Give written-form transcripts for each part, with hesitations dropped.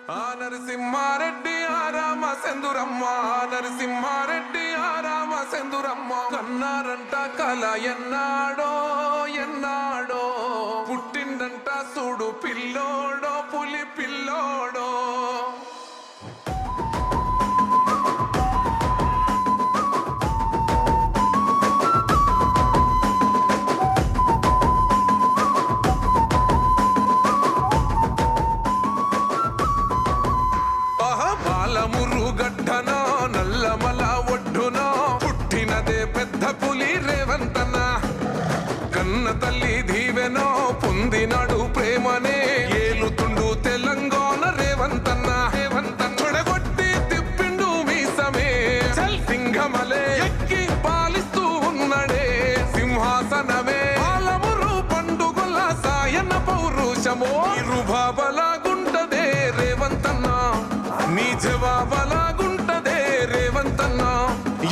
నరసింహారెడ్డి ఆరామ సెందురమ్మ నరసింహారెడ్డి ఆరామ సెందురమ్మ కన్నారంట కల ఎన్నాడో ఎన్నాడో పుట్టిండంట చూడు పిల్లోడో పులి పిల్లోడో మురుగడ్డనో నల్లమల ఒడ్డునో పుట్టినదే పెద్ద పులి రేవంతన కన్న తల్లి దీవెనో పొందినాడు ప్రేమనే ఏలుతుండు తెలంగాణ రేవంతన్న చెడగొట్టి తిప్పిండు మీసమే సింహమలే ఎక్కి పాలిస్తూ ఉన్నడే సింహాసనమే పాలమురు పండుగల సాయన పౌరుషమో ఇరుబాబలాగుంటదే రేవంతన్న నీ జవాబలాగుంటదే రేవంతన్న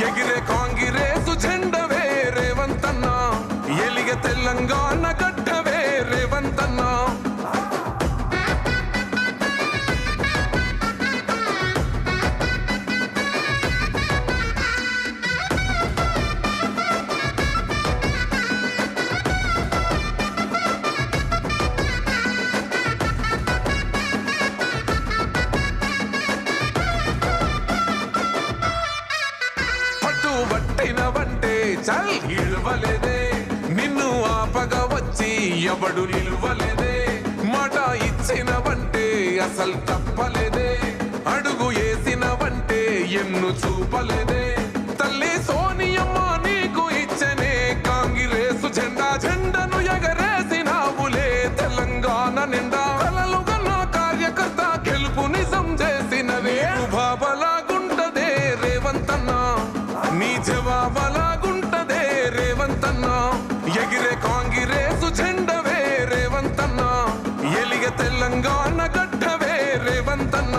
ఎగిరే కాంగిరేసు జెండవే రేవంతన్న ఎలిగ తెలంగాణ గడ్డవే రేవంతన్న పట్టినవంటే చల్ ఇల్వలేదే నిన్ను ఆపగా వచ్చి ఎవడు నిల్వలేదే మాట ఇచ్చినవంటే అసలు తప్పలేదే అడుగు వేసినవంటే ఎన్ను చూపలేదే తల్లి సోనియమ్మ నీకు ఇచ్చనే కాంగ్రెసు జెండా జెండను ఎగరేసినావులే తెలంగాణ నిండా కలలుగా నా కార్యకర్త గెలుపు నిజం చేసినవే బాబలాగుంటదే రేవంతన్న నీ జవాబలాగుంటదే రేవంతన్న ఎగిరే కాంగ్రెసు జెండవే రేవంతన్న ఎలిగ తెలంగాణ గడ్డవే రేవంతన్న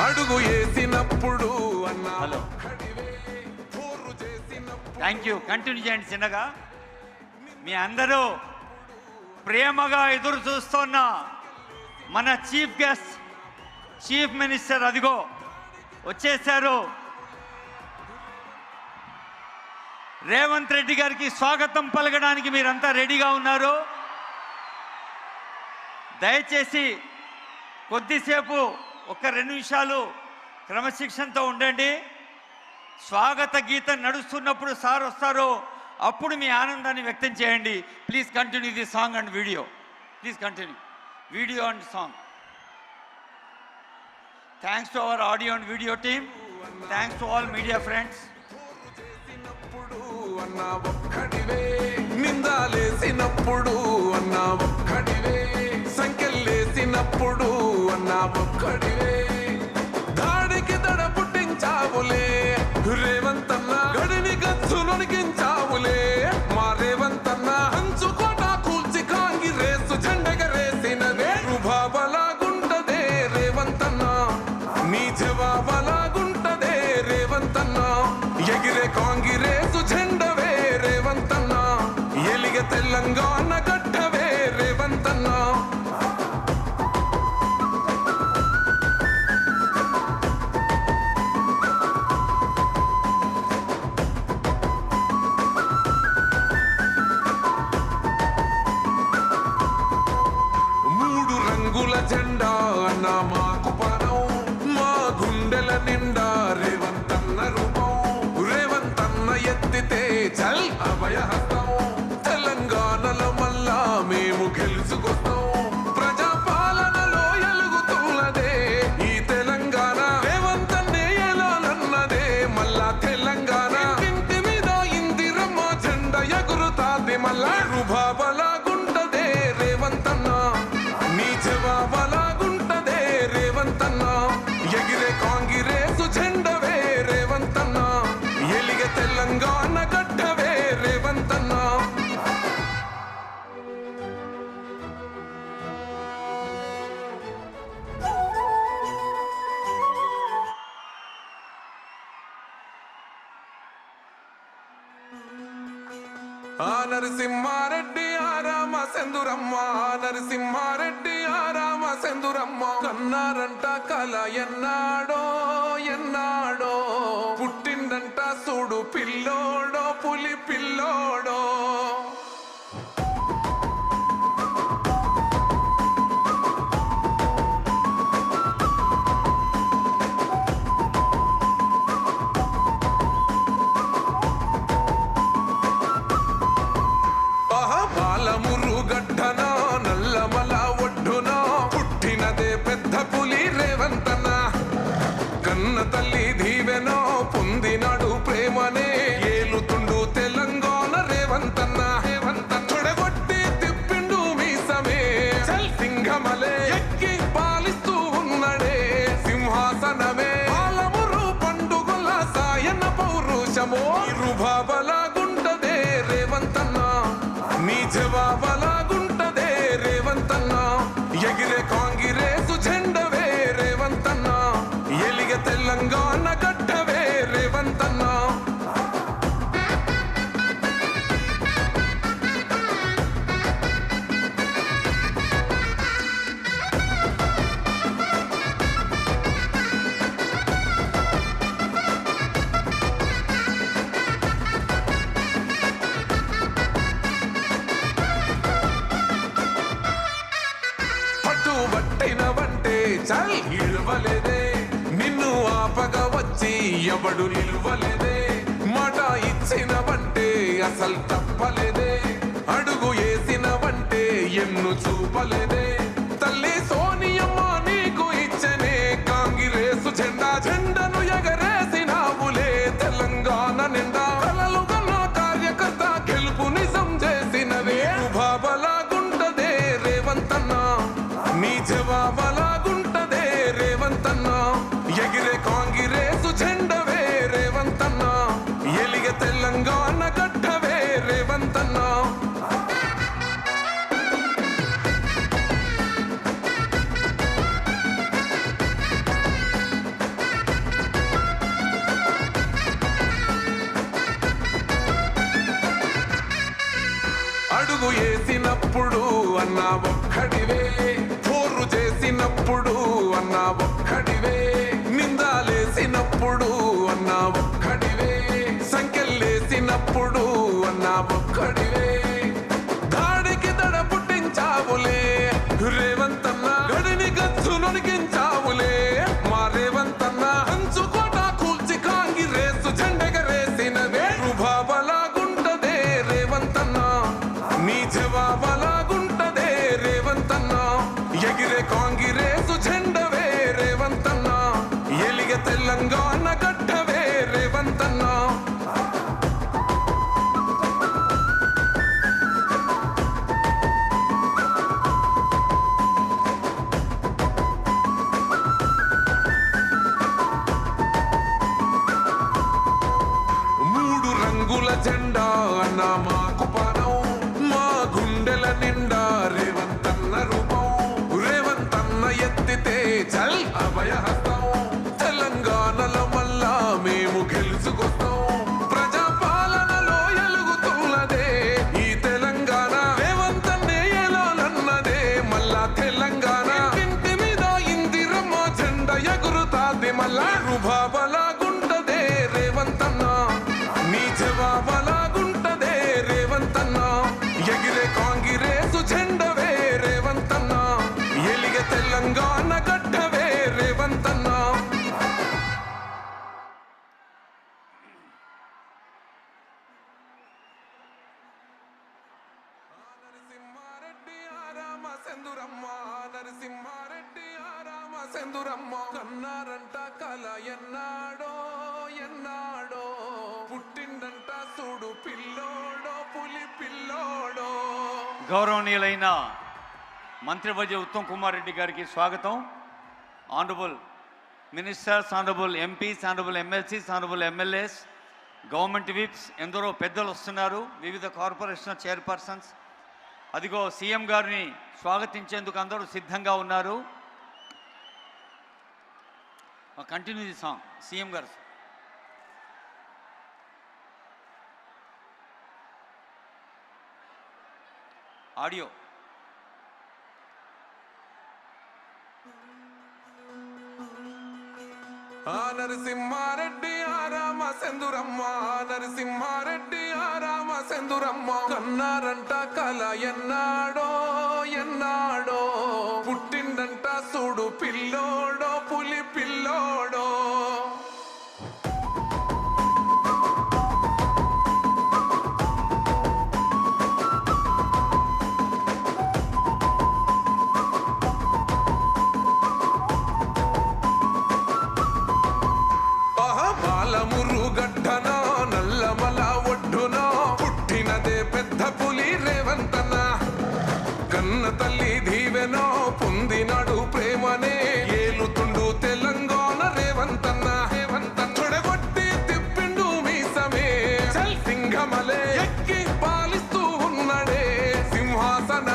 అడుగు వేసినప్పుడు అన్నా థ్యాంక్ యూ. కంటిన్యూ చేయండి చిన్నగా. మీ అందరూ ప్రేమగా ఎదురు చూస్తున్న మన చీఫ్ గెస్ట్ చీఫ్ మినిస్టర్ అదిగో వచ్చేసారు. రేవంత్ రెడ్డి గారికి స్వాగతం పలకడానికి మీరంతా రెడీగా ఉన్నారు. దయచేసి కొద్దిసేపు ఒక 2 నిమిషాలు క్రమశిక్షణతో ఉండండి. స్వాగత గీతం నడుస్తున్నప్పుడు సార్ వస్తారు, అప్పుడు మీ ఆనందాన్ని వ్యక్తం చేయండి. Please continue the song and video. Please continue video and song. Thanks to our audio and video team. Thanks to all media friends. అన్నా ఒక్కడివే నిందాలేసినప్పుడు అన్నా ఒక్కడివే సంఖ్యలేసినప్పుడు అన్నా ఒక్కడివే దాడికి దడ పుట్టించావులే రేవంతన్న గడిని గచ్చు నొడిగించావులే మా రేవంతన్న హంచుకోట కూల్చి కాంగిరేసు జెండెగరేసినదే రుబాబలాగుంటదే రేవంతన్న నీ జవాబలాగుంటదే రేవంతన్న ఎగిరే కాంగిరేసు జెండవే రేవంతన్న ఎలిగ తెలంగాణ గడ్డవే రేవంతన్న జెండా అన్న మాకు పనం మా గుండెల నిండా రేవంతన్న రూపం రేవంతన్న ఎత్తితే చల్ అభయహస్తం తెలంగాణలో మళ్ళా మేము గెలుచుకొస్తాం ప్రజాపాలనలో ఎలుగుతున్నదే ఈ తెలంగాణ రేవంతన్నే ఎలాలన్నదే మళ్ళా తెలంగాణ ఇంటి మీద ఇందిరమ్మ జెండా ఎగురుతాది మళ్ళా రుబాబలాగుంటదే రేవంతన్న నీ జవాబలాగుంటదే రేవంత్ ఆ నరసింహారెడ్డి ఆ రామచంద్రమ్మ నరసింహారెడ్డి ఆ రామచంద్రమ్మ కన్నారంట కల ఎన్నాడో ఎన్నాడో పుట్టిండంట చూడు పిల్లోడో పులి పిల్లోడో గడ్డనా నల్లమల ఒడ్డున పుట్టినదే పెద్ద పులి రేవంతన కన్న తల్లి దీవెనో పొందినాడు ప్రేమనే ఏలుతుండు తెలంగాణ రేవంతన్న చెడగొట్టి తిప్పిండు మీసమే సింహమలే ఎక్కి పాలిస్తూ ఉన్నడే సింహాసనమే పాలమురు పండుగల సాయన పౌరుషమో ఇరుబాబలాగుంటదే రేవంతన్న నీ జవాబలాగుంటదే రేవంతన్న ఎగిరే కాంగిరేసు జెండవే రేవంతన్న ఎలిగ తెలంగాణ గడ్డవే రేవంతన్న పట్టినవంటే చల్ ఇడవలేదే నిన్ను ఆపగా వచ్చి ఎవడు నిలువలేదే మాట ఇచ్చినవంటే అసలు తప్పలేదే అడుగు వేసినవంటే ఎన్ను చూపలేదే తల్లి సోనియమ్మ నీకు ఇచ్చనే కాంగ్రెసు జెండా జెండను ఎగరేసినావులే తెలంగాణ నిండా కలలుగా నా కార్యకర్త గెలుపు నిజం చేసినవే బాబలాగుంటదే రేవంతన్న నీ జవాబలాగుంటదే రేవంతన్న ఎగిరే కాంగ్రెసు జెండవే రేవంతన్న ఎలిగ తెలంగాణ గడ్డవే రేవంతన్న అడుగు వేసినప్పుడు అన్నా ఒక్కడివే పోరు చేసినప్పుడు అన్నా ఒక్కడివే నిందాలేసినప్పుడు అన్నా ఒక్కడివే సంఖ్యలేసినప్పుడు అన్నా ఒక్కడివే దాడికి దడ పుట్టించావులే రేవంతన్న గడిని గచ్చు నొనిగించావులే మా రేవంతన్న హంచుకోట కూల్చి కాంగిరేసు జెండెగరేసినవే రుబాబలాగుంటదే రేవంతన్న నీ జవాబలాగుంటదే రేవంతన్న ఎగిరే కాంగ్రెసు జెండవే రేవంతన్న ఎలిగ తెలంగాణ గడ్డవే రేవంతన్న మూడు రంగుల జెండా అన్న మాకు పనం మా గుండెల నిండా రేవంతన్న రూపం రేవంతన్న ఎత్తితే చల్ అభయహస్తం తెలంగాణలో మళ్ళా మేము గెలుచుకొస్తాం ప్రజాపాలనలో ఎలుగుతున్నదే ఈ తెలంగాణ రేవంతన్నే ఎలాలన్నదే మళ్ళా తెలంగాణ ఇంటి మీద ఇందిరమ్మ జెండ ఎగురుతాది మళ్ళా రుబాబలాగుంటదే రేవంతన్న నీ జవాబలాగుంటదే రేవంతన్న ఎగిరే కాంగ్రెసు జెండవే రేవంతన్న ఎలిగ తెలంగాణ గడ్డవే రేవంతన్న నరసింహారెడ్డి ఆ రామచంద్రమ్మ నరసింహారెడ్డి ఆ రామచంద్రమ్మ కన్నారంట కల ఎన్నాడో ఎన్నాడో పుట్టిండంట చూడు పిల్లోడో పులి పిల్లోడో గౌరవనీయులైన మంత్రివర్య ఉత్తమ్ కుమార్ రెడ్డి గారికి స్వాగతం. Honourable ministers, honourable MPs, honourable MLCs, honourable MLAs, government whips, ఎందరో పెద్దలు వస్తున్నారు, వివిధ కార్పొరేషన్ చైర్పర్సన్స్. అదిగో సీఎం గారిని స్వాగతించేందుకు అందరూ సిద్ధంగా ఉన్నారు. కంటిన్యూ ది సాంగ్ సీఎం గారు. ఆడియో. నరసింహారెడ్డి ఆరామ సెందురమ్మ, నరసింహారెడ్డి ఆరామ సెందురమ్మ, కన్నారంట కల ఎన్నాడో ఎన్నాడో, పుట్టిండంట చూడు పిల్లోడో పులి పిల్లోడో. మురుగడ్డనో నల్లమల ఒడ్డునో పుట్టినదే పెద్ద పులి రేవంతన, కన్న తల్లి దీవెనో పొందినాడు ప్రేమనే ఏలుతుండు తెలంగాణ రేవంతన్న. రేవంతన్న చెడగొట్టి తిప్పిండు మీసమే సింగమలే